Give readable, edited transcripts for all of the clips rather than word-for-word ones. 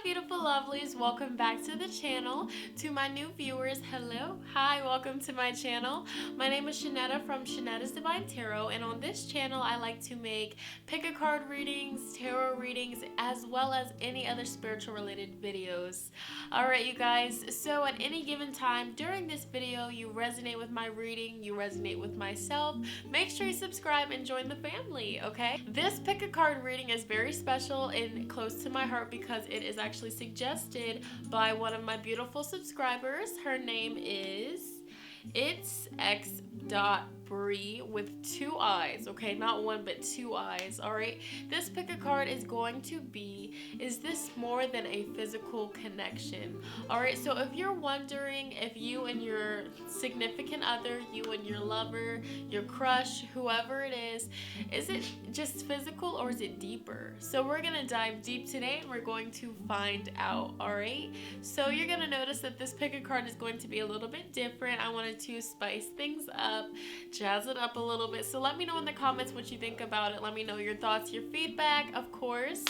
beautiful lovelies, welcome back to the channel. To my new viewers, hello, hi, welcome to my channel. My name is Shonnetta from Shonnetta'sDivineTarot, and on this channel I like to make pick a card readings, tarot readings, as well as any other spiritual related videos. Alright you guys, so at any given time during this video you resonate with my reading, you resonate with myself, make sure you subscribe and join the family, okay? This pick a card reading is very special and close to my heart because it is actually suggested by one of my beautiful subscribers. Her name is It's X. Bree with 2 eyes, okay, not one but 2 eyes. All right, this pick a card is going to be, is this more than a physical connection? All right, so if you're wondering if you and your significant other, you and your lover, your crush, whoever it is it just physical or is it deeper? So we're gonna dive deep today and we're going to find out. All right, so you're gonna notice that this pick a card is going to be a little bit different. I wanted to spice things up, jazz it up a little bit. So let me know in the comments what you think about it. Let me know your thoughts, your feedback, of course.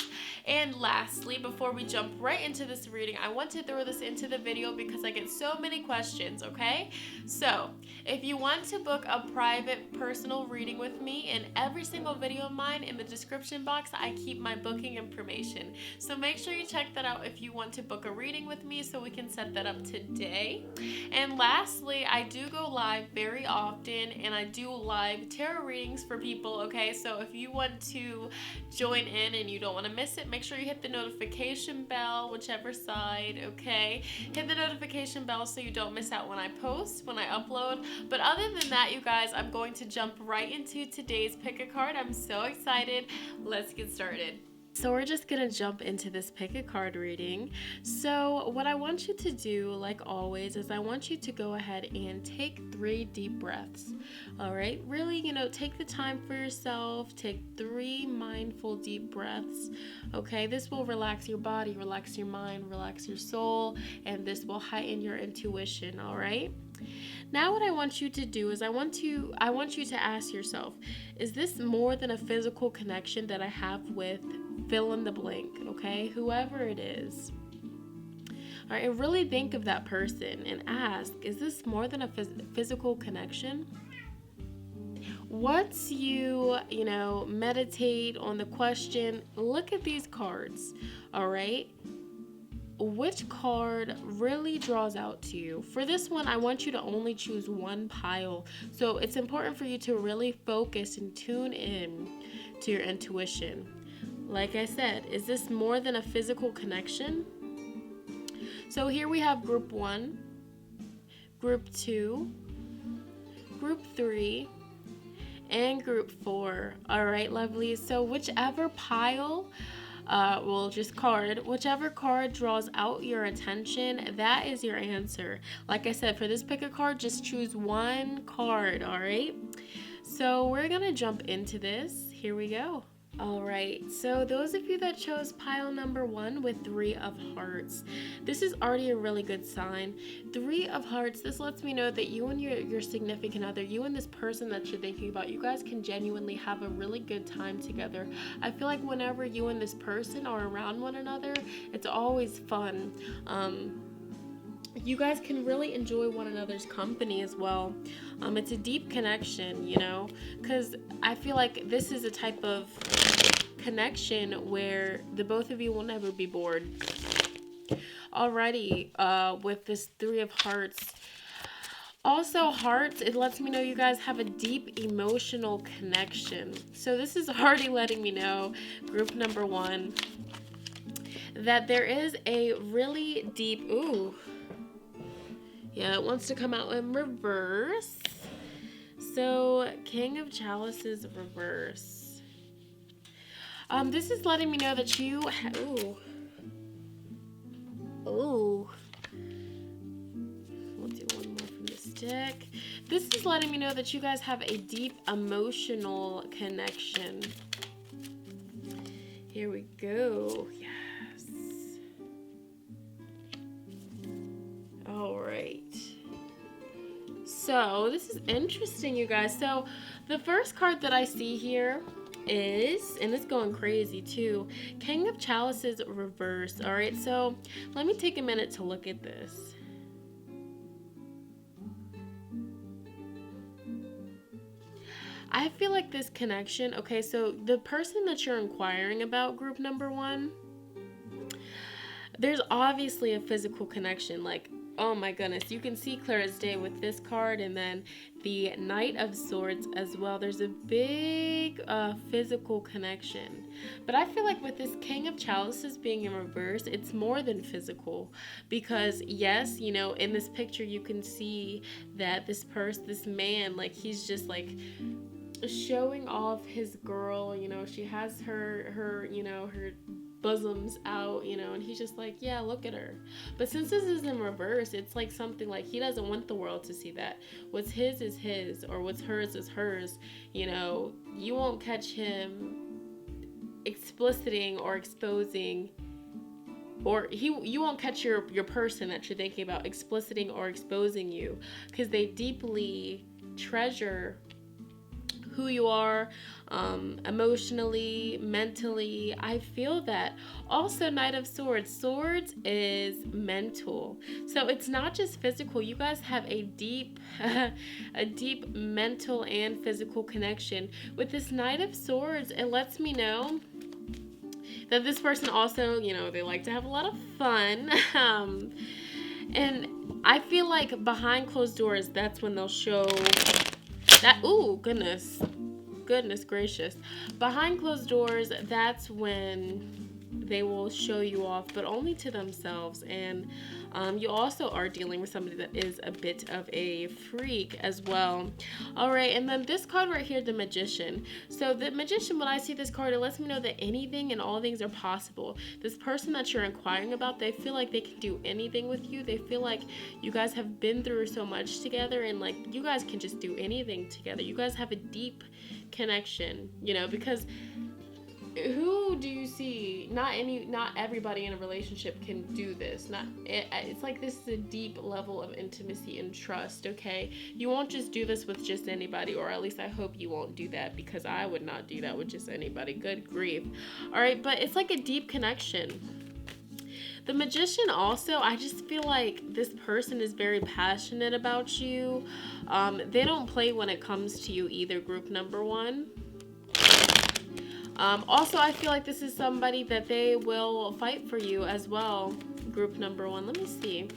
And lastly, before we jump right into this reading, I want to throw this into the video because I get so many questions, okay? So if you want to book a private personal reading with me, in every single video of mine in the description box I keep my booking information, so make sure you check that out if you want to book a reading with me so we can set that up today. And lastly, I do go live very often and I do live tarot readings for people, okay? So if you want to join in and you don't want to miss it, make sure you hit the notification bell, whichever side, okay? Hit the notification bell so you don't miss out when I post, when I upload. But other than that, you guys, I'm going to jump right into today's pick a card. I'm so excited. Let's get started. So we're just gonna jump into this pick a card reading. So what I want you to do, like always, is I want you to go ahead and take 3 deep breaths. All right, really, take the time for yourself. Take 3 mindful deep breaths. Okay, this will relax your body, relax your mind, relax your soul, and this will heighten your intuition. All right. Now what I want you to do is I want you to ask yourself, is this more than a physical connection that I have with fill in the blank, okay? Whoever it is. All right, and really think of that person and ask, is this more than a physical connection? Once you meditate on the question, look at these cards, all right? Which card really draws out to you? For this one, I want you to only choose one pile. So it's important for you to really focus and tune in to your intuition. Like I said, is this more than a physical connection? So here we have group 1, group 2, group 3, and group 4. All right, lovelies. So whichever pile, whichever card draws out your attention, that is your answer. Like I said, for this pick a card, just choose one card, all right? So we're gonna jump into this. Here we go. All right, so those of you that chose pile number 1 with 3 of hearts, this is already a really good sign. 3 of hearts, this lets me know that you and your significant other, you and this person that you're thinking about, you guys can genuinely have a really good time together. I feel like whenever you and this person are around one another, it's always fun. You guys can really enjoy one another's company as well. It's a deep connection, because I feel like this is a type of connection where the both of you will never be bored. Alrighty, with this 3 of hearts. Also, hearts, it lets me know you guys have a deep emotional connection. So this is already letting me know, group number 1, that there is a really deep, yeah, it wants to come out in reverse. So, King of Chalices reverse. This is letting me know that you... We'll do one more from this deck. This is letting me know that you guys have a deep emotional connection. Here we go. Yes. All right. So this is interesting, you guys. So the first card that I see here is, and it's going crazy too, King of Chalices reversed. All right, so let me take a minute to look at this. I feel like this connection, okay, so the person that you're inquiring about, group number 1, there's obviously a physical connection. Like, oh my goodness, you can see clear as day with this card, and then the Knight of Swords as well. There's a big physical connection. But I feel like with this King of Chalices being in reverse, it's more than physical. Because yes, you know, in this picture you can see that this man, like, he's just like showing off his girl, you know, she has her you know, her bosoms out, you know, and he's just like, yeah, look at her. But since this is in reverse, it's like something like he doesn't want the world to see that. What's his is his, or what's hers is hers. You know, you won't catch him expliciting or exposing, or you won't catch your person that you're thinking about expliciting or exposing you, because they deeply treasure who you are, emotionally, mentally. I feel that. Also, Knight of Swords. Swords is mental. So it's not just physical. You guys have a deep mental and physical connection. With this Knight of Swords, it lets me know that this person also, you know, they like to have a lot of fun. And I feel like behind closed doors, that's when they'll show that, ooh, goodness gracious. Behind closed doors, that's when they will show you off, but only to themselves. And you also are dealing with somebody that is a bit of a freak as well. All right, and then this card right here, the Magician. So the Magician, when I see this card, it lets me know that anything and all things are possible. This person that you're inquiring about, they feel like they can do anything with you. They feel like you guys have been through so much together, and like you guys can just do anything together. You guys have a deep connection, you know, because who do you see? Not everybody in a relationship can do this. It's like this is a deep level of intimacy and trust, okay? You won't just do this with just anybody, or at least I hope you won't do that, because I would not do that with just anybody. Good grief. All right, but it's like a deep connection. The Magician also, I just feel like this person is very passionate about you. They don't play when it comes to you either, group number 1. Also, I feel like this is somebody that they will fight for you as well, group number 1. Let me see.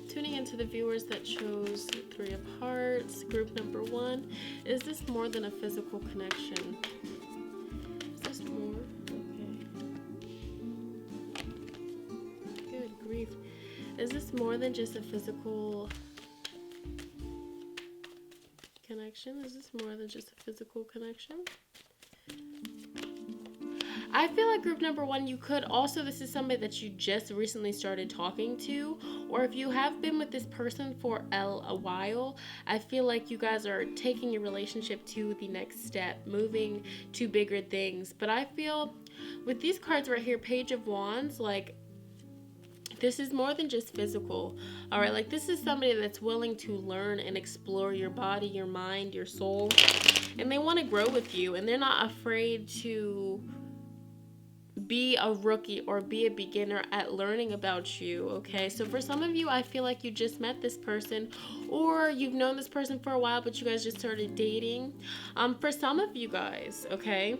Tuning into the viewers that chose 3 of Hearts, group number 1. Is this more than a physical connection? Is this more? Okay. Good grief. Is this more than just a physical connection? Is this more than just a physical connection? I feel like group number 1, you could also, this is somebody that you just recently started talking to, or if you have been with this person for a while, I feel like you guys are taking your relationship to the next step, moving to bigger things. But I feel with these cards right here, Page of Wands, like, this is more than just physical. All right, like, this is somebody that's willing to learn and explore your body, your mind, your soul, and they want to grow with you, and they're not afraid to be a rookie or be a beginner at learning about you, okay? So for some of you, I feel like you just met this person, or you've known this person for a while, but you guys just started dating. For some of you guys, okay?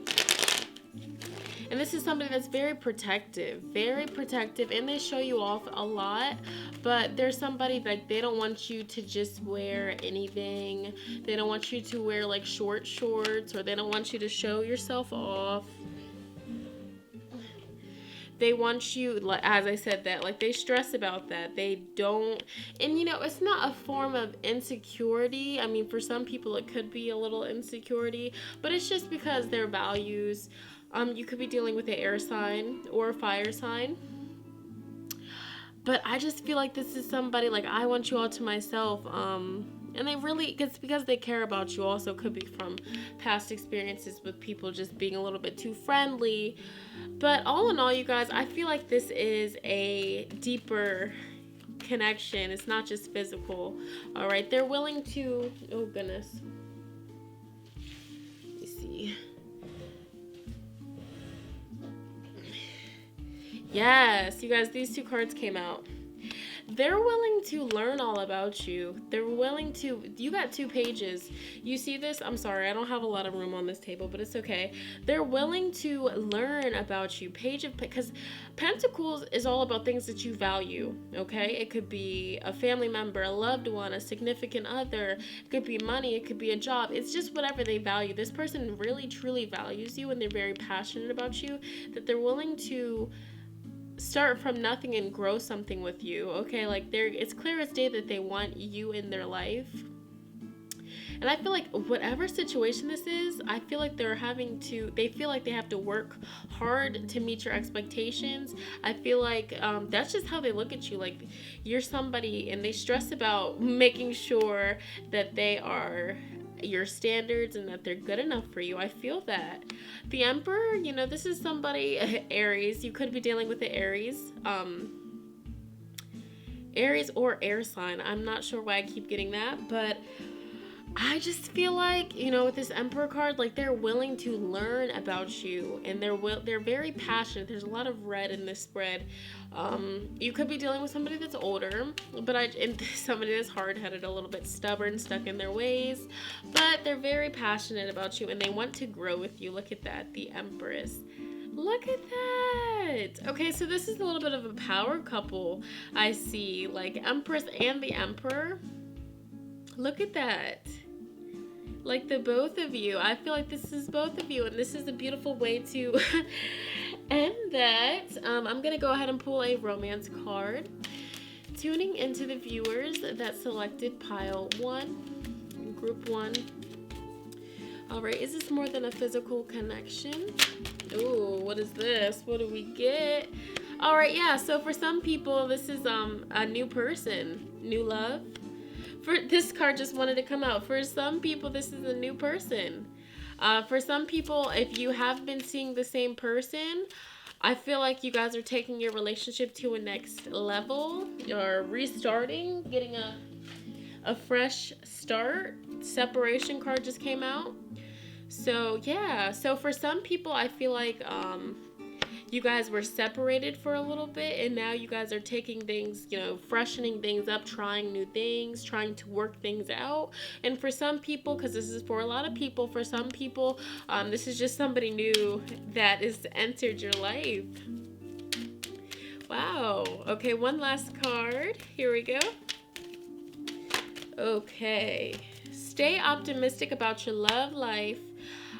And this is somebody that's very protective, and they show you off a lot, but there's somebody that they don't want you to just wear anything. They don't want you to wear like short shorts, or they don't want you to show yourself off. They want you, like, as I said, that, like, they stress about that. They don't, and you know, it's not a form of insecurity. I mean, for some people it could be a little insecurity, but it's just because their values. You could be dealing with an air sign or a fire sign. But I just feel like this is somebody, like, I want you all to myself. And they really, it's because they care about you. Also could be from past experiences with people just being a little bit too friendly. But all in all, you guys, I feel like this is a deeper connection. It's not just physical. All right, they're willing to, oh goodness. Let me see. Yes, you guys, these two cards came out. They're willing to learn all about you. They're willing to, you got 2 pages. You see this? I'm sorry, I don't have a lot of room on this table, but it's okay. They're willing to learn about you. Because Pentacles is all about things that you value, okay? It could be a family member, a loved one, a significant other. It could be money, it could be a job. It's just whatever they value. This person really, truly values you, and they're very passionate about you, that they're willing to start from nothing and grow something with you, okay? Like, it's clear as day that they want you in their life. And I feel like whatever situation this is, I feel like they feel like they have to work hard to meet your expectations. I feel like that's just how they look at you. Like, you're somebody, and they stress about making sure that they are your standards and that they're good enough for you. I feel that. The Emperor, you know, this is somebody, Aries. You could be dealing with the Aries. Aries or air sign. I'm not sure why I keep getting that, but I just feel like, you know, with this Emperor card, like, they're willing to learn about you, and they're very passionate. There's a lot of red in this spread. You could be dealing with somebody that's older, and somebody that's hard-headed, a little bit stubborn, stuck in their ways, but they're very passionate about you, and they want to grow with you. Look at that, the Empress. Look at that. Okay, so this is a little bit of a power couple, I see, like Empress and the Emperor. Look at that. Like, the both of you. I feel like this is both of you, and this is a beautiful way to end that. I'm going to go ahead and pull a romance card. Tuning into the viewers that selected pile 1, group 1. All right, is this more than a physical connection? Ooh, what is this? What do we get? All right, yeah, so for some people, this is a new person, new love. This card just wanted to come out. For some people, this is a new person. For some people, if you have been seeing the same person, I feel like you guys are taking your relationship to a next level, or restarting, getting a fresh start. Separation card just came out. So yeah, so for some people, I feel like you guys were separated for a little bit, and now you guys are taking things, you know, freshening things up, trying new things, trying to work things out. And for some people, because this is for a lot of people, for some people, this is just somebody new that has entered your life. Wow. Okay, one last card. Here we go. Okay. Stay optimistic about your love life.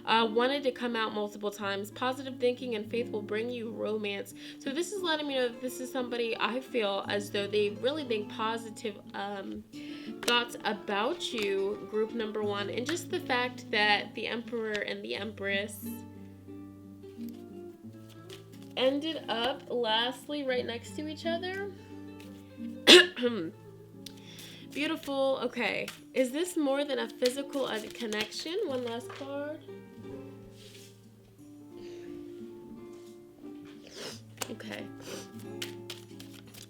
Wanted to come out multiple times. Positive thinking and faith will bring you romance. So this is letting me know that this is somebody, I feel as though they really think positive thoughts about you, group number 1. And just the fact that the Emperor and the Empress ended up lastly right next to each other. Beautiful. Okay. Is this more than a physical connection? One last card. Okay.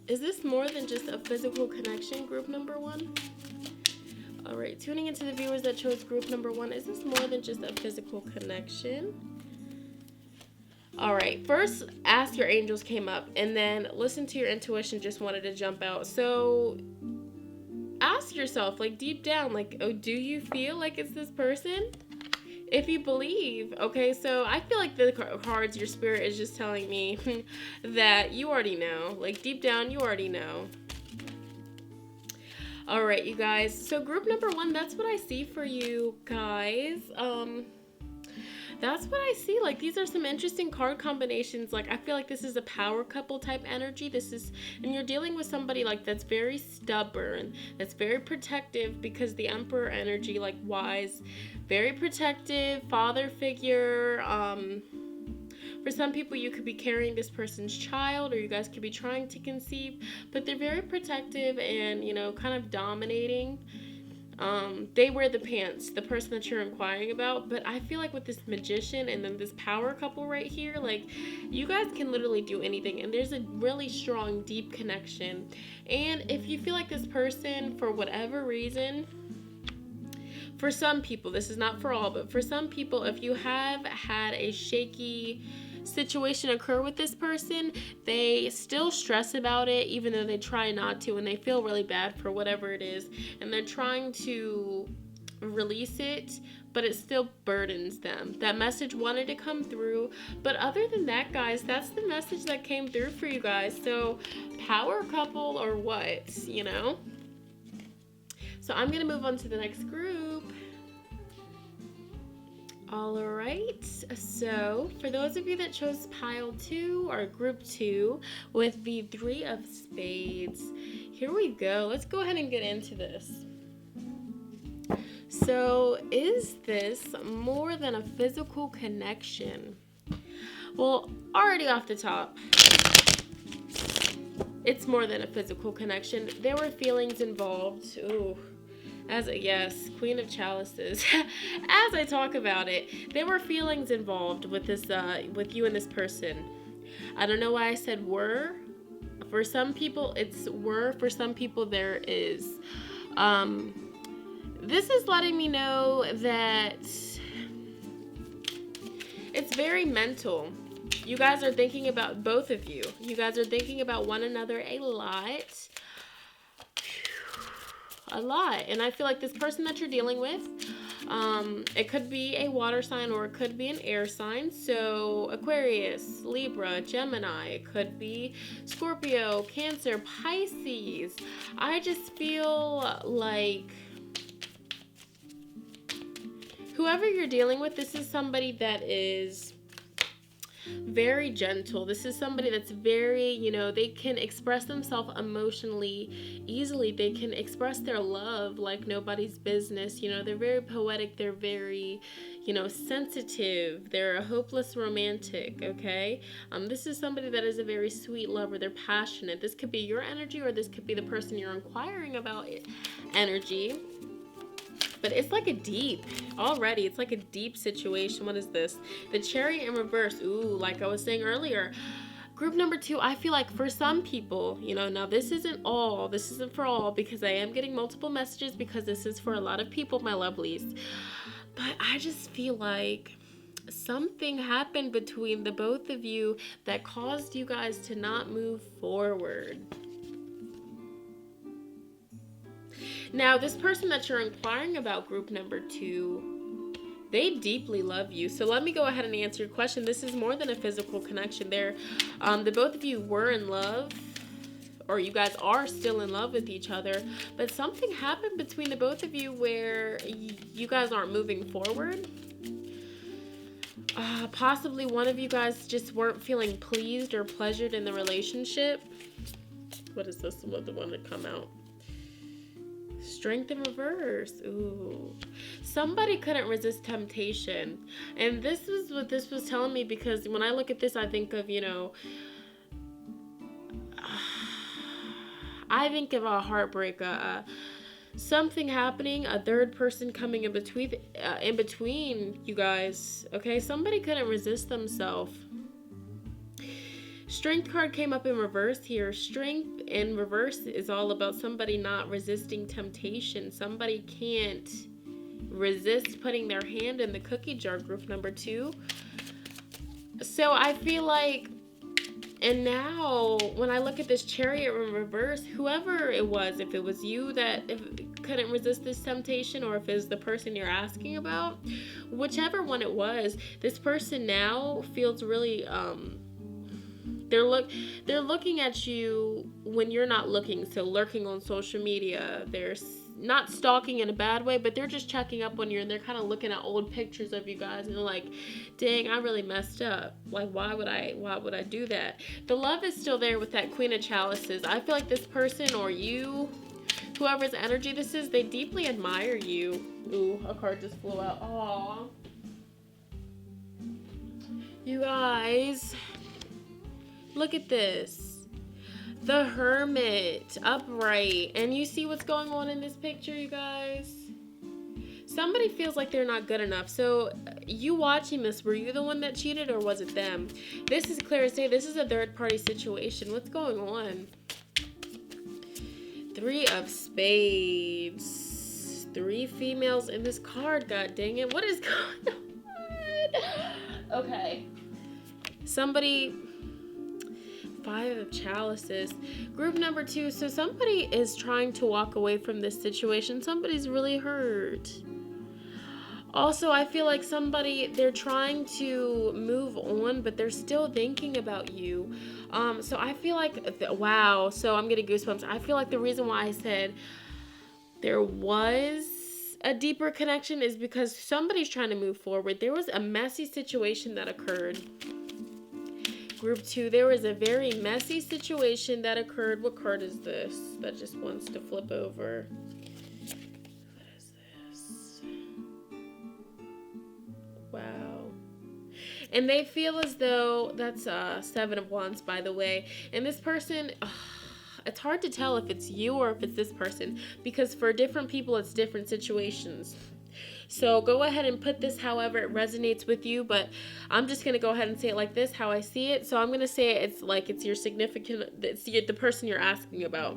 Is this more than just a physical connection, group number 1? All right, tuning into the viewers that chose group number 1, is this more than just a physical connection? All right, first, ask your angels came up, and then listen to your intuition just wanted to jump out. So ask yourself, like, deep down, like, oh, do you feel like it's this person? If you believe, okay, so I feel like the cards, your spirit is just telling me that you already know. Like, deep down, you already know. All right, you guys. So group number 1, that's what I see for you guys. That's what I see. Like, these are some interesting card combinations. Like, I feel like this is a power couple type energy. And you're dealing with somebody, like, that's very stubborn, that's very protective, because the Emperor energy, like, wise, very protective, father figure. For some people, you could be carrying this person's child, or you guys could be trying to conceive, but they're very protective and, you know, kind of dominating. They wear the pants, the person that you're inquiring about. But I feel like with this Magician and then this power couple right here, like, you guys can literally do anything, and there's a really strong, deep connection. And if you feel like this person, for whatever reason, for some people, this is not for all, but for some people, if you have had a shaky situation occur with this person, they still stress about it, even though they try not to, and they feel really bad for whatever it is, and they're trying to release it, but it still burdens them. That message wanted to come through, but other than that, guys, that's the message that came through for you guys. So power couple or what, you know? So I'm gonna move on to the next group. All right, so for those of you that chose pile 2 or group 2 with the 3 of spades, here we go. Let's go ahead and get into this. So is this more than a physical connection? Well, already off the top, it's more than a physical connection. There were feelings involved. Ooh. Yes, Queen of Chalices. As I talk about it, there were feelings involved with this, with you and this person. I don't know why I said were. For some people, it's were. For some people, there is. This is letting me know that it's very mental. You guys are thinking about, both of you. You guys are thinking about one another a lot. And I feel like this person that you're dealing with, it could be a water sign or it could be an air sign. So Aquarius, Libra, Gemini, it could be Scorpio, Cancer, Pisces. I just feel like whoever you're dealing with, this is somebody that is very gentle. This is somebody that's very, you know, they can express themselves emotionally easily. They can express their love like nobody's business. You know, they're very poetic. They're very, you know, sensitive. They're a hopeless romantic, okay? This is somebody that is a very sweet lover. They're passionate. This could be your energy or this could be the person you're inquiring about energy. But it's like it's like a deep situation. What is this? The Chariot in reverse. Ooh, like I was saying earlier. Group number 2, I feel like for some people, you know, now this isn't for all, because I am getting multiple messages because this is for a lot of people, my lovelies. But I just feel like something happened between the both of you that caused you guys to not move forward. Now, this person that you're inquiring about, group number 2, they deeply love you. So let me go ahead and answer your question. This is more than a physical connection. The both of you were in love, or you guys are still in love with each other, but something happened between the both of you where you guys aren't moving forward. Possibly one of you guys just weren't feeling pleased or pleasured in the relationship. What is this? What the one that come out? Strength in reverse. Ooh. Somebody couldn't resist temptation. And this is what this was telling me, because when I look at this, I think of, you know, I think of a heartbreak, something happening, a third person coming in between you guys. Okay, somebody couldn't resist themselves. Strength card came up in reverse here. Strength in reverse is all about somebody not resisting temptation. Somebody can't resist putting their hand in the cookie jar, group number 2. So I feel like, and now when I look at this Chariot in reverse, whoever it was, if it was you that couldn't resist this temptation, or if it was the person you're asking about, whichever one it was, this person now feels really, they're looking at you when you're not looking, so lurking on social media. They're not stalking in a bad way, but they're just checking up on you, and they're kind of looking at old pictures of you guys, and they're like, dang, I really messed up. Like, why would I do that? The love is still there with that Queen of Chalices. I feel like this person, or you, whoever's energy this is, they deeply admire you. Ooh, a card just flew out. Aw. You guys, look at this. The Hermit, upright. And you see what's going on in this picture, you guys? Somebody feels like they're not good enough. So you watching this, were you the one that cheated, or was it them? This is clear as day. This is a third party situation. What's going on? 3 of Spades. 3 females in this card. God dang it. What is going on? Okay. somebody, 5 of chalices, group number 2. So somebody is trying to walk away from this situation. Somebody's really hurt. Also, I feel like they're trying to move on, but they're still thinking about you. So I feel like, wow, so I'm getting goosebumps. I feel like the reason why I said there was a deeper connection is because somebody's trying to move forward. There was a messy situation that occurred. Group 2, there was a very messy situation that occurred. What card is this that just wants to flip over? What is this? Wow. And they feel as though, that's 7 of Wands, by the way. And this person, it's hard to tell if it's you or if it's this person, because for different people, it's different situations. So go ahead and put this however it resonates with you, but I'm just going to go ahead and say it like this, how I see it. So I'm going to say it's like it's your significant, it's the person you're asking about.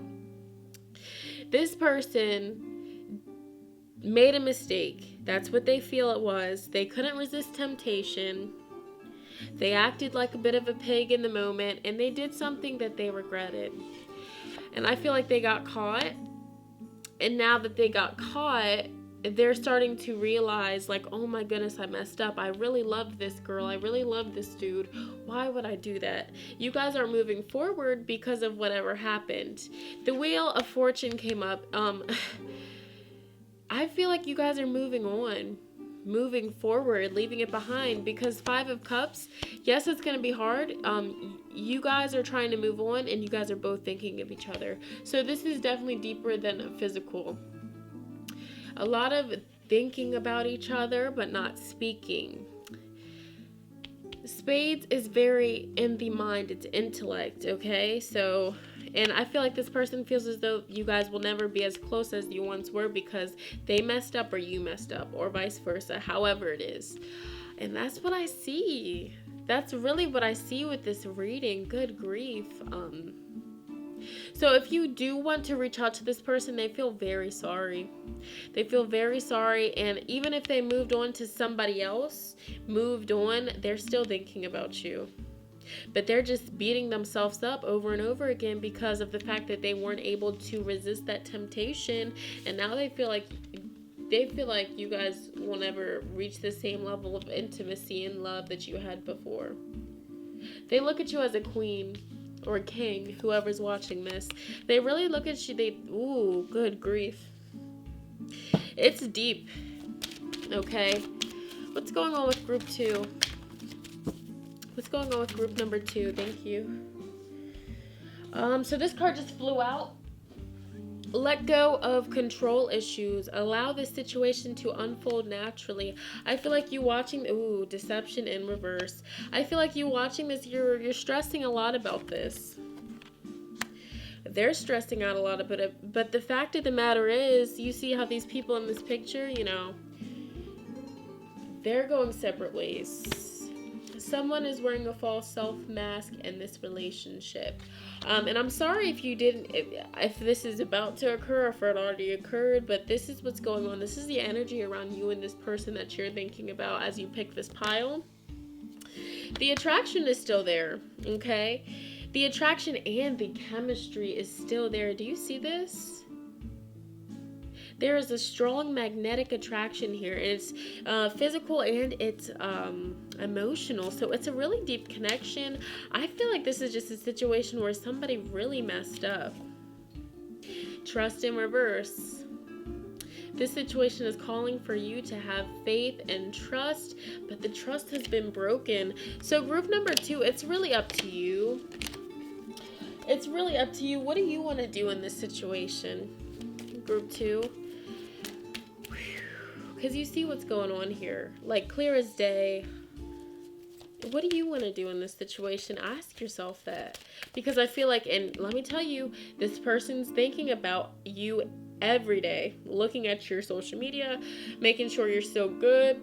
This person made a mistake. That's what they feel it was. They couldn't resist temptation. They acted like a bit of a pig in the moment, and they did something that they regretted. And I feel like they got caught. And now that they got caught, they're starting to realize, like, oh my goodness, I messed up. I really loved this girl. I really loved this dude. Why would I do that? You guys are moving forward because of whatever happened. The Wheel of Fortune came up. I feel like you guys are moving on, moving forward, leaving it behind, because 5 of Cups, yes, it's going to be hard. You guys are trying to move on, and you guys are both thinking of each other. So this is definitely deeper than physical. A lot of thinking about each other, but not speaking. Spades is very in the mind. It's intellect, okay? So, and I feel like this person feels as though you guys will never be as close as you once were because they messed up or you messed up, or vice versa, however it is. And that's what I see. That's really what I see with this reading. Good grief. So if you do want to reach out to this person, they feel very sorry. They feel very sorry, and even if they moved on to somebody else, they're still thinking about you. But they're just beating themselves up over and over again because of the fact that they weren't able to resist that temptation, and now they feel like you guys will never reach the same level of intimacy and love that you had before. They look at you as a queen. Or king, whoever's watching this. They really look at you, ooh, good grief. It's deep, okay? What's going on with group 2? What's going on with group number 2? Thank you. So this card just flew out. Let go of control issues. Allow this situation to unfold naturally. I feel like you watching, deception in reverse. I feel like you watching this, you're stressing a lot about this. They're stressing out a lot about it. But the fact of the matter is, you see how these people in this picture, they're going separate ways. Someone is wearing a false self mask in this relationship. And I'm sorry if this is about to occur or if it already occurred, but this is what's going on. This is the energy around you and this person that you're thinking about as you pick this pile. The attraction is still there, okay? The attraction and the chemistry is still there. Do you see this? There is a strong magnetic attraction here. It's physical and it's emotional. So it's a really deep connection. I feel like this is just a situation where somebody really messed up. Trust in reverse. This situation is calling for you to have faith and trust, but the trust has been broken. So group number 2, it's really up to you. It's really up to you. What do you want to do in this situation? Group 2. Because you see what's going on here. Like clear as day. What do you want to do in this situation? Ask yourself that. Because I feel like, and let me tell you, this person's thinking about you every day. Looking at your social media, making sure you're still good.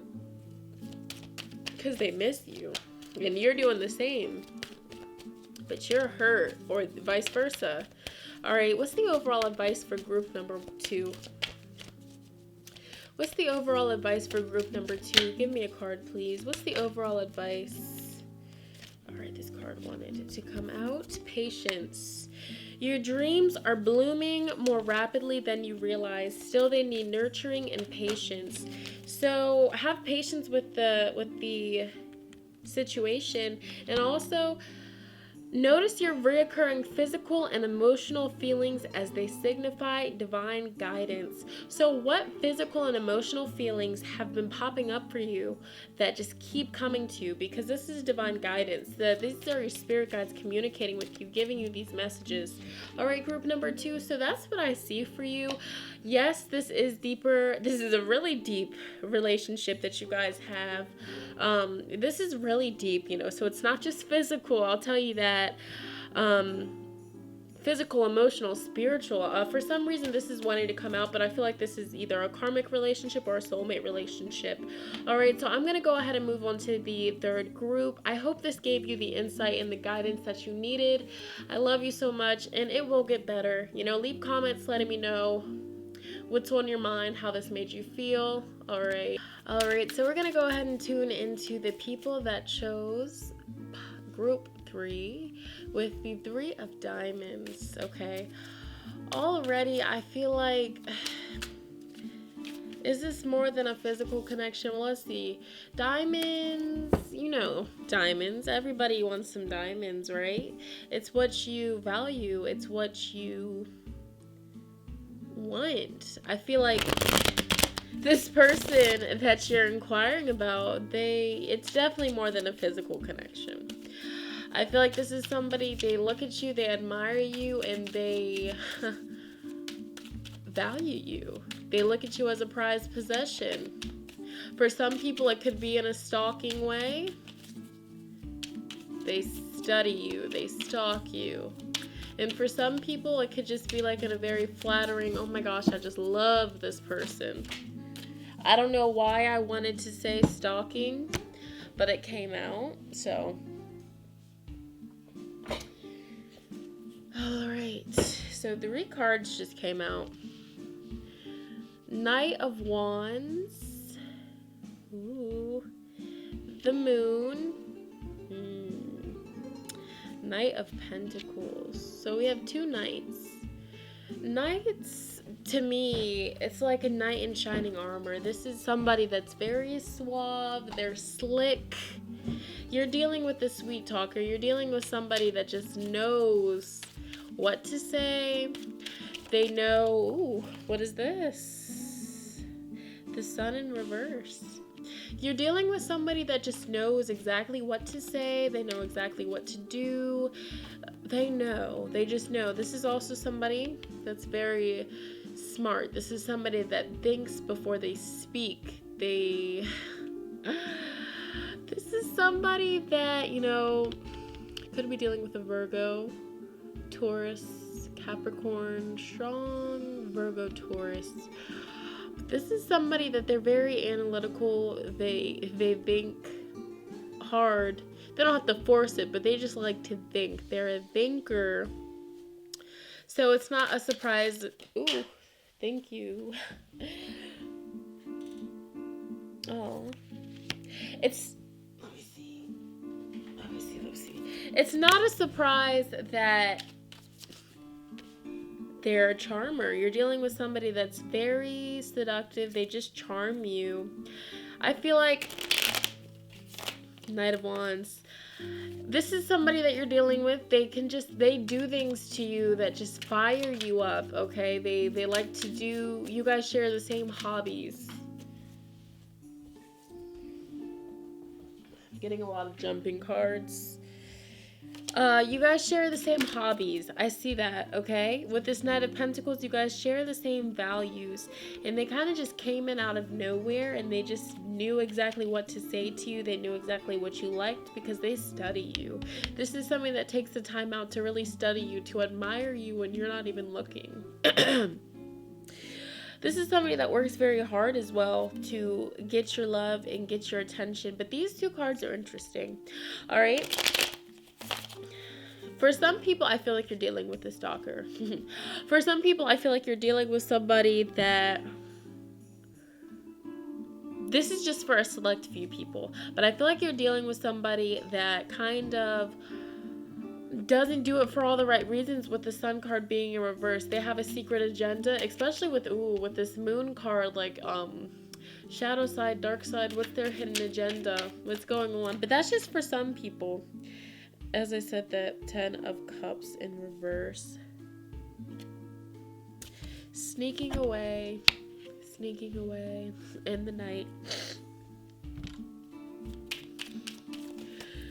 Because they miss you. And you're doing the same. But you're hurt, or vice versa. Alright, what's the overall advice for group number 2? What's the overall advice for group number 2? Give me a card, please. What's the overall advice? Alright, card wanted to come out. Patience. Your dreams are blooming more rapidly than you realize. Still, they need nurturing and patience. So have patience with the situation, and also notice your reoccurring physical and emotional feelings as they signify divine guidance. So what physical and emotional feelings have been popping up for you that just keep coming to you? Because this is divine guidance. These are your spirit guides communicating with you, giving you these messages. All right, group number 2. So that's what I see for you. Yes, this is deeper. This is a really deep relationship that you guys have. This is really deep, so it's not just physical. I'll tell you that. Physical, emotional, spiritual. For some reason, this is wanting to come out, but I feel like this is either a karmic relationship or a soulmate relationship. All right, so I'm going to go ahead and move on to the third group. I hope this gave you the insight and the guidance that you needed. I love you so much, and it will get better. Leave comments letting me know what's on your mind, how this made you feel. All right, so we're going to go ahead and tune into the people that chose group 3 with the 3 of diamonds. Okay, already I feel like, is this more than a physical connection? Well, let's see. Diamonds, diamonds. Everybody wants some diamonds, right? It's what you value. It's what you want. I feel like this person that you're inquiring about, it's definitely more than a physical connection. I feel like this is somebody, they look at you, they admire you, and they value you. They look at you as a prized possession. For some people, it could be in a stalking way. They study you, they stalk you. And for some people, it could just be like in a very flattering, oh my gosh, I just love this person. I don't know why I wanted to say stalking, but it came out, so. All right, so 3 cards just came out. Knight of Wands. Ooh. The Moon. Knight of Pentacles. So we have 2 knights. Knights, to me, it's like a knight in shining armor. This is somebody that's very suave. They're slick. You're dealing with a sweet talker. You're dealing with somebody that just knows what to say. They know, ooh, what is this? The Sun in reverse. You're dealing with somebody that just knows exactly what to say. They know exactly what to do. They just know. This is also somebody that's very smart. This is somebody that thinks before they speak. This is somebody that, could be dealing with a Virgo, Taurus, Capricorn, strong Virgo, Taurus. This is somebody that they're very analytical. They think hard. They don't have to force it, but they just like to think. They're a thinker. So it's not a surprise. Ooh, thank you. Oh. Let me see. It's not a surprise that they're a charmer. You're dealing with somebody that's very seductive. They just charm you. I feel like Knight of Wands. This is somebody that you're dealing with. They do things to you that just fire you up, okay? They like to do, you guys share the same hobbies. I'm getting a lot of jumping cards. You guys share the same hobbies. I see that, okay? With this Knight of Pentacles, you guys share the same values. And they kind of just came in out of nowhere, and they just knew exactly what to say to you. They knew exactly what you liked because they study you. This is somebody that takes the time out to really study you, to admire you when you're not even looking. This is somebody that works very hard as well to get your love and get your attention. But these 2 cards are interesting. All right? For some people, I feel like you're dealing with a stalker. For some people, I feel like you're dealing with somebody that... This is just for a select few people. But I feel like you're dealing with somebody that kind of doesn't do it for all the right reasons, with the Sun card being in reverse. They have a secret agenda, especially with this Moon card, like shadow side, dark side. What's their hidden agenda? What's going on? But that's just for some people. As I said, that 10 of Cups in reverse. Sneaking away in the night.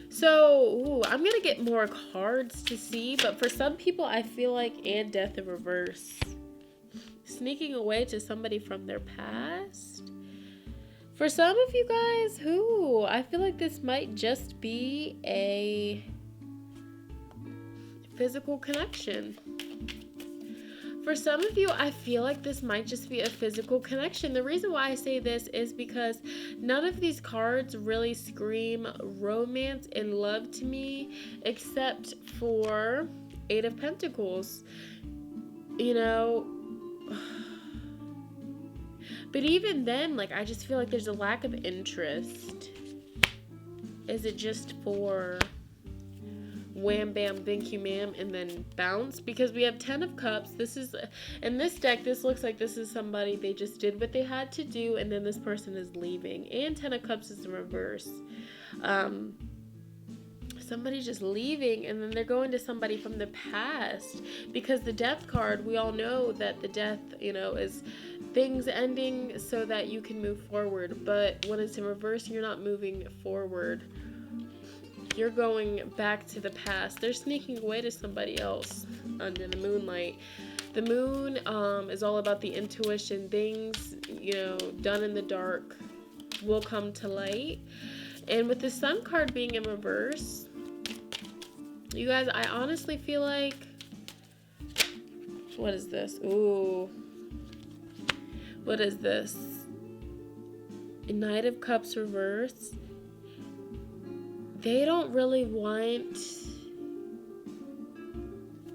So, I'm going to get more cards to see, but for some people, I feel like, and Death in reverse. Sneaking away to somebody from their past. For some of you guys, I feel like this might just be a physical connection. For some of you, I feel like this might just be a physical connection. The reason why I say this is because none of these cards really scream romance and love to me, except for 8 of Pentacles. You know, but even then, like, I just feel like there's a lack of interest. Is it just for wham bam thank you ma'am and then bounce? Because we have 10 of Cups. This is, in this deck, this looks like this is somebody, they just did what they had to do, and then this person is leaving. And 10 of Cups is in reverse. Somebody's just leaving, and then they're going to somebody from the past, because the Death card, we all know that the death, you know, is things ending so that you can move forward. But when it's in reverse, you're not moving forward. You're going back to the past. They're sneaking away to somebody else under the moonlight. The moon is all about the intuition. Things, you know, done in the dark will come to light. And with the Sun card being in reverse, you guys, I honestly feel like, what is this? Ooh. What is this? A Knight of Cups reverse. They don't really want,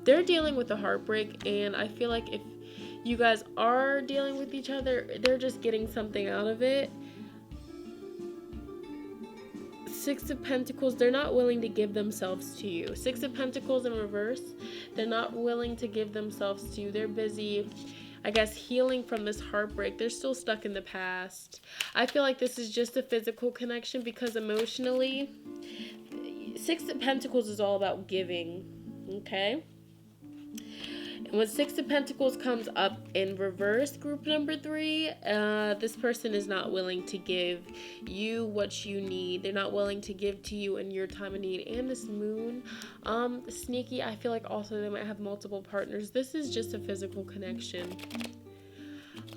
they're dealing with a heartbreak, and I feel like if you guys are dealing with each other, they're just getting something out of it. 6 of Pentacles, they're not willing to give themselves to you. 6 of Pentacles in reverse, they're not willing to give themselves to you. They're busy, I guess, healing from this heartbreak. They're still stuck in the past. I feel like this is just a physical connection, because emotionally, 6 of Pentacles is all about giving, okay? And when 6 of Pentacles comes up in reverse, group number 3, this person is not willing to give you what you need. They're not willing to give to you in your time of need. And this moon, sneaky, I feel like also they might have multiple partners. This is just a physical connection.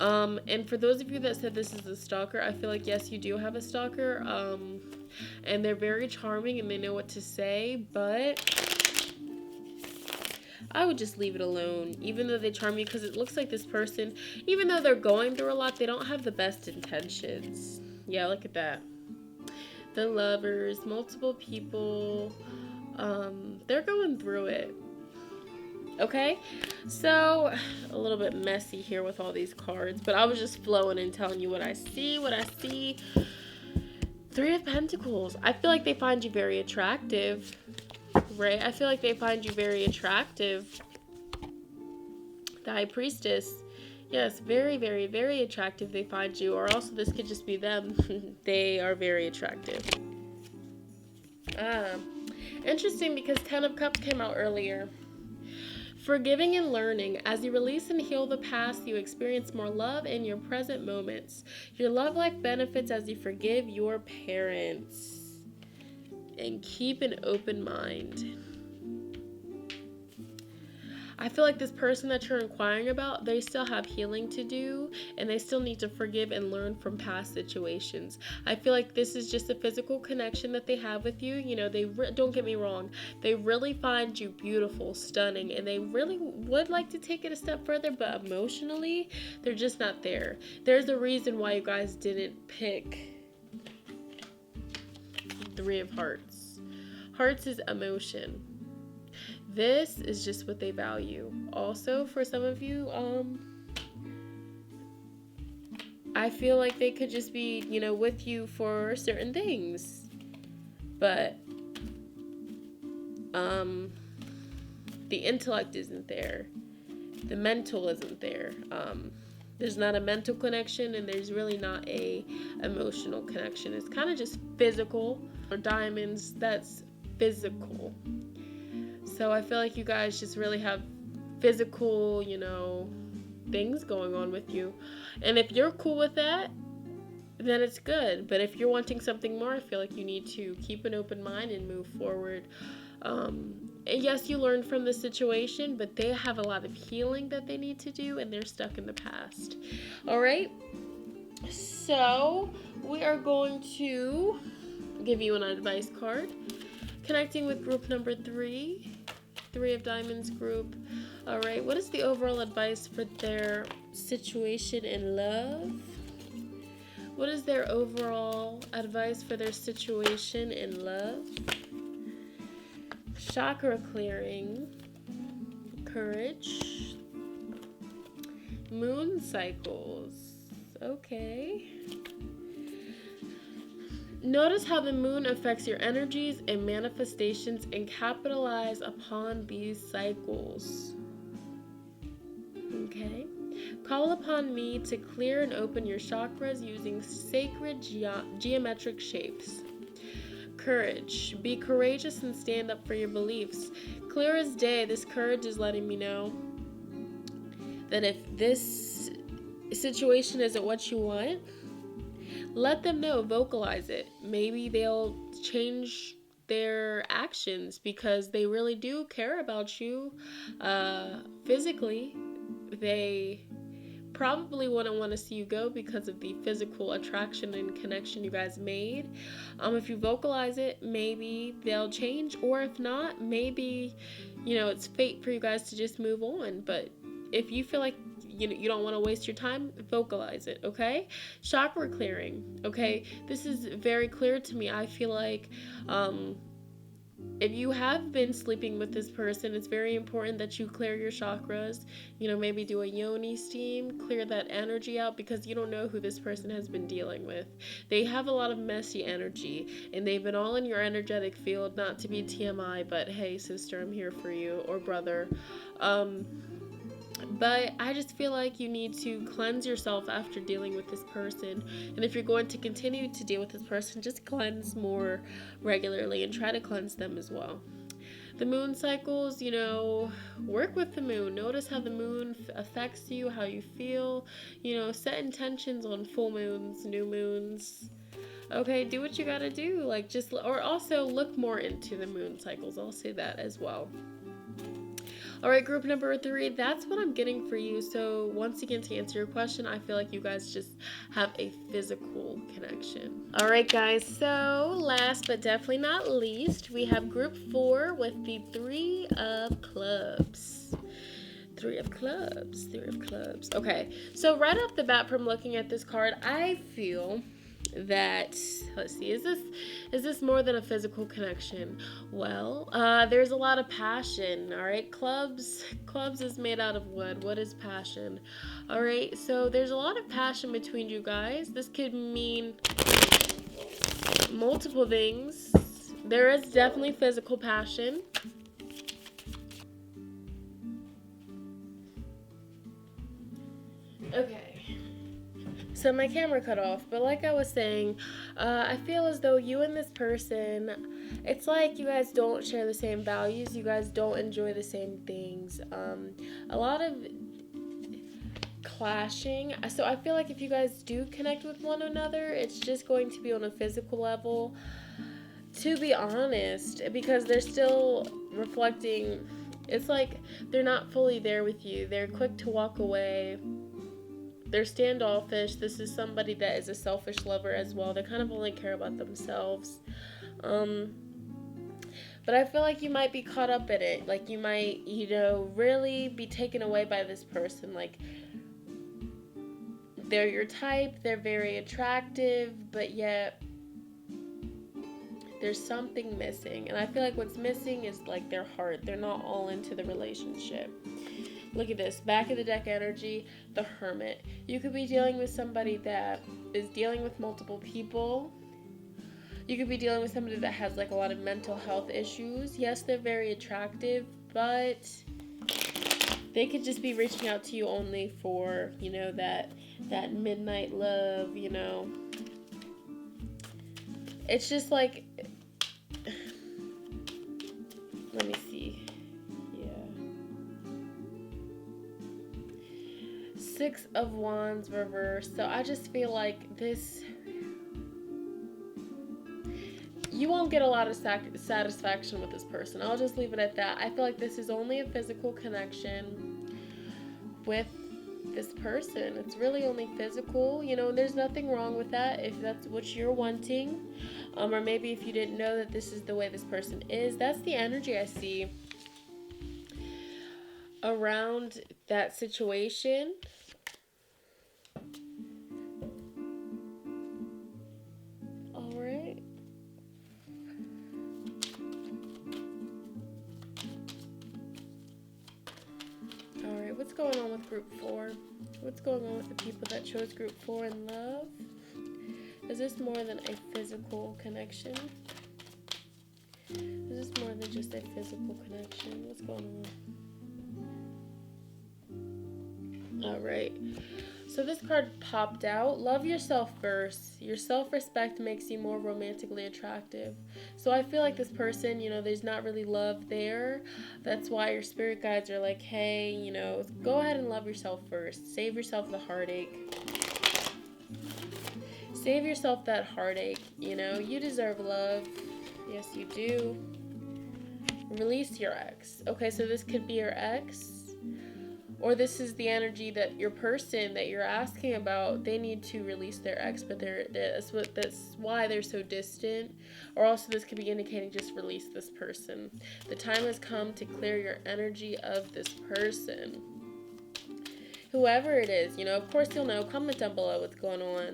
And for those of you that said this is a stalker, I feel like, yes, you do have a stalker. And they're very charming and they know what to say, but I would just leave it alone, even though they charm you, because it looks like this person, even though they're going through a lot, they don't have the best intentions. Yeah, look at that. The Lovers, multiple people, they're going through it. Okay, so a little bit messy here with all these cards, but I was just flowing and telling you what I see. 3 of Pentacles. I feel like they find you very attractive, right? I feel like they find you very attractive. The High Priestess. Yes, very, very, very attractive they find you. Or also this could just be them. They are very attractive. Interesting, because 10 of Cups came out earlier. Forgiving and learning. As you release and heal the past, you experience more love in your present moments. Your love life benefits as you forgive your parents. And keep an open mind. I feel like this person that you're inquiring about, they still have healing to do, and they still need to forgive and learn from past situations. I feel like this is just a physical connection that they have with you. You know, don't get me wrong, they really find you beautiful, stunning, and they really would like to take it a step further, but emotionally, they're just not there. There's a reason why you guys didn't pick 3 of Hearts. Hearts is emotion. This is just what they value. Also, for some of you, I feel like they could just be, you know, with you for certain things. But, the intellect isn't there. The mental isn't there. There's not a mental connection, and there's really not a emotional connection. It's kind of just physical. For diamonds, that's physical. So I feel like you guys just really have physical, things going on with you. And if you're cool with that, then it's good. But if you're wanting something more, I feel like you need to keep an open mind and move forward. And yes, you learned from the situation, but they have a lot of healing that they need to do, and they're stuck in the past. All right? So we are going to give you an advice card. Connecting with group number 3. 3 of Diamonds group. All right, what is the overall advice for their situation in love? What is their overall advice for their situation in love? Chakra clearing, courage, moon cycles. Okay. Notice how the moon affects your energies and manifestations, and capitalize upon these cycles. Okay. Call upon me to clear and open your chakras using sacred geometric shapes. Courage. Be courageous and stand up for your beliefs. Clear as day, this courage is letting me know that if this situation isn't what you want, let them know, vocalize it. Maybe they'll change their actions because they really do care about you physically. They probably wouldn't want to see you go because of the physical attraction and connection you guys made. If you vocalize it, maybe they'll change, or if not, maybe, it's fate for you guys to just move on. But if you feel like you don't want to waste your time, vocalize it, okay? Chakra clearing, okay? This is very clear to me. I feel like if you have been sleeping with this person, it's very important that you clear your chakras. Maybe do a yoni steam, clear that energy out, because you don't know who this person has been dealing with. They have a lot of messy energy, and they've been all in your energetic field. Not to be TMI, but hey, sister, I'm here for you, or brother. But I just feel like you need to cleanse yourself after dealing with this person. And if you're going to continue to deal with this person, just cleanse more regularly and try to cleanse them as well. The moon cycles, work with the moon. Notice how the moon affects you, how you feel. Set intentions on full moons, new moons. Okay, do what you gotta do. Or also look more into the moon cycles. I'll say that as well. All right, group number 3, that's what I'm getting for you. So once again, to answer your question, I feel like you guys just have a physical connection. All right, guys, so last but definitely not least, we have group 4 with the 3 of clubs. 3 of clubs. Okay, so right off the bat from looking at this card, I feel that, let's see, is this more than a physical connection? Well, there's a lot of passion. All right, clubs is made out of wood. What is passion? All right, so there's a lot of passion between you guys. This could mean multiple things. There is definitely physical passion. Okay. So my camera cut off, but like I was saying, I feel as though you and this person, it's like you guys don't share the same values, you guys don't enjoy the same things, a lot of clashing. So I feel like if you guys do connect with one another, it's just going to be on a physical level, to be honest, because they're still reflecting. It's like they're not fully there with you. They're quick to walk away. They're standoffish. This is somebody that is a selfish lover as well. They kind of only care about themselves. But I feel like you might be caught up in it. Like you might, really be taken away by this person. Like they're your type. They're very attractive, but yet there's something missing. And I feel like what's missing is like their heart. They're not all into the relationship. Look at this, back of the deck energy, the Hermit. You could be dealing with somebody that is dealing with multiple people. You could be dealing with somebody that has like a lot of mental health issues. Yes, they're very attractive, but they could just be reaching out to you only for, you know, that midnight love, you know. It's just like, let me see. Yeah. 6 of Wands reversed. So I just feel like this, you won't get a lot of satisfaction with this person. I'll just leave it at that. I feel like this is only a physical connection with this person. It's really only physical, you know, and there's nothing wrong with that if that's what you're wanting. Or maybe if you didn't know that this is the way this person is. That's the energy I see around that situation. All right. All right, what's going on with group 4? What's going on with the people that chose group 4 in love? Is this more than a physical connection? Is this more than just a physical connection? What's going on? All right. So this card popped out. Love yourself first. Your self-respect makes you more romantically attractive. So I feel like this person, you know, there's not really love there. That's why your spirit guides are like, hey, you know, go ahead and love yourself first. Save yourself the heartache. Save yourself that heartache, you know. You deserve love. Yes, you do. Release your ex. Okay, so this could be your ex. Or this is the energy that your person that you're asking about, they need to release their ex, but that's why they're so distant. Or also this could be indicating just release this person. The time has come to clear your energy of this person. Whoever it is, you know, of course you'll know. Comment down below what's going on.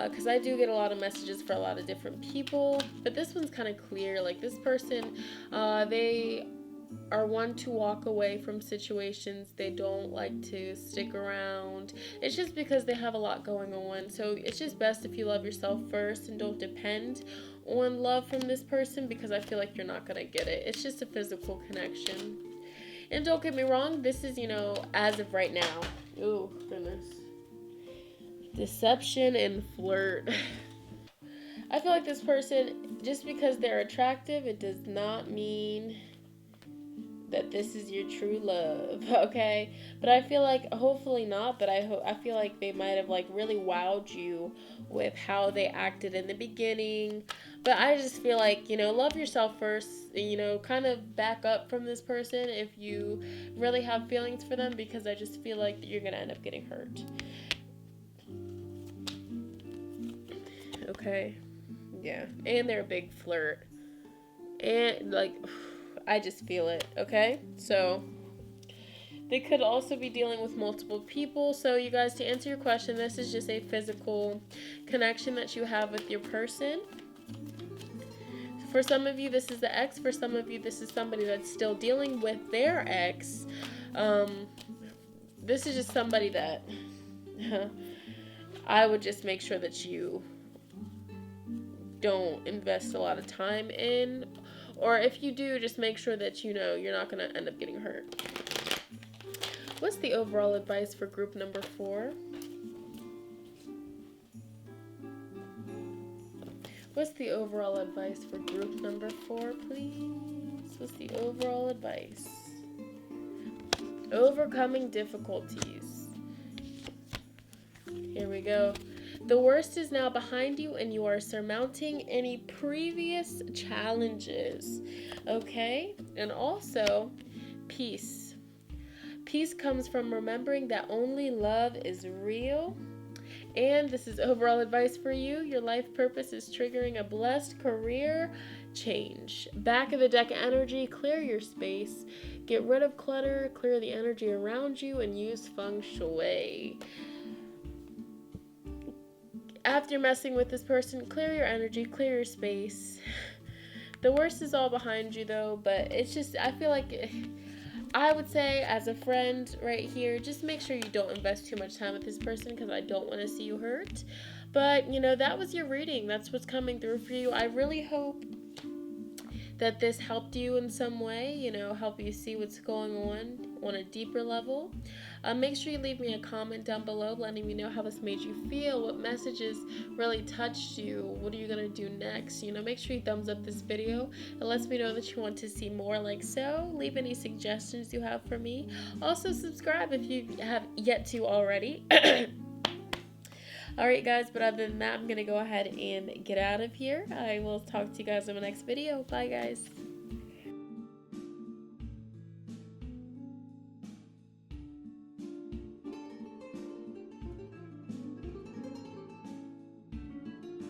Because I do get a lot of messages for a lot of different people. But this one's kind of clear. Like this person, they are one to walk away from situations. They don't like to stick around. It's just because they have a lot going on. So it's just best if you love yourself first and don't depend on love from this person, because I feel like you're not going to get it. It's just a physical connection. And don't get me wrong, this is, you know, as of right now. Oh, goodness. Deception and flirt. I feel like this person, just because they're attractive, it does not mean that this is your true love, okay? But I feel like, hopefully not, but I feel like they might have like really wowed you with how they acted in the beginning. But I just feel like, you know, love yourself first, you know, kind of back up from this person if you really have feelings for them, because I just feel like you're gonna end up getting hurt. Okay, yeah, and they're a big flirt, and like, I just feel it, okay? So they could also be dealing with multiple people. So you guys, to answer your question, this is just a physical connection that you have with your person. For some of you, this is the ex. For some of you, this is somebody that's still dealing with their ex. This is just somebody that I would just make sure that you don't invest a lot of time in, or if you do, just make sure that you know you're not going to end up getting hurt. What's the overall advice for group number 4? What's the overall advice for group number 4, please? What's the overall advice? Overcoming difficulties. Here we go. The worst is now behind you, and you are surmounting any previous challenges. Okay? And also, peace. Peace comes from remembering that only love is real. And this is overall advice for you. Your life purpose is triggering a blessed career change. Back of the deck energy, clear your space. Get rid of clutter, clear the energy around you, and use feng shui. After messing with this person, clear your energy, clear your space. The worst is all behind you though, but it's just, I feel like, I would say as a friend right here, just make sure you don't invest too much time with this person, because I don't want to see you hurt. But, you know, that was your reading. That's what's coming through for you. I really hope that this helped you in some way, you know, help you see what's going on a deeper level. Make sure you leave me a comment down below letting me know how this made you feel, what messages really touched you, what are you going to do next. You know, make sure you thumbs up this video. It lets me know that you want to see more like so. Leave any suggestions you have for me. Also, subscribe if you have yet to already. Alright guys, but other than that, I'm going to go ahead and get out of here. I will talk to you guys in my next video. Bye guys.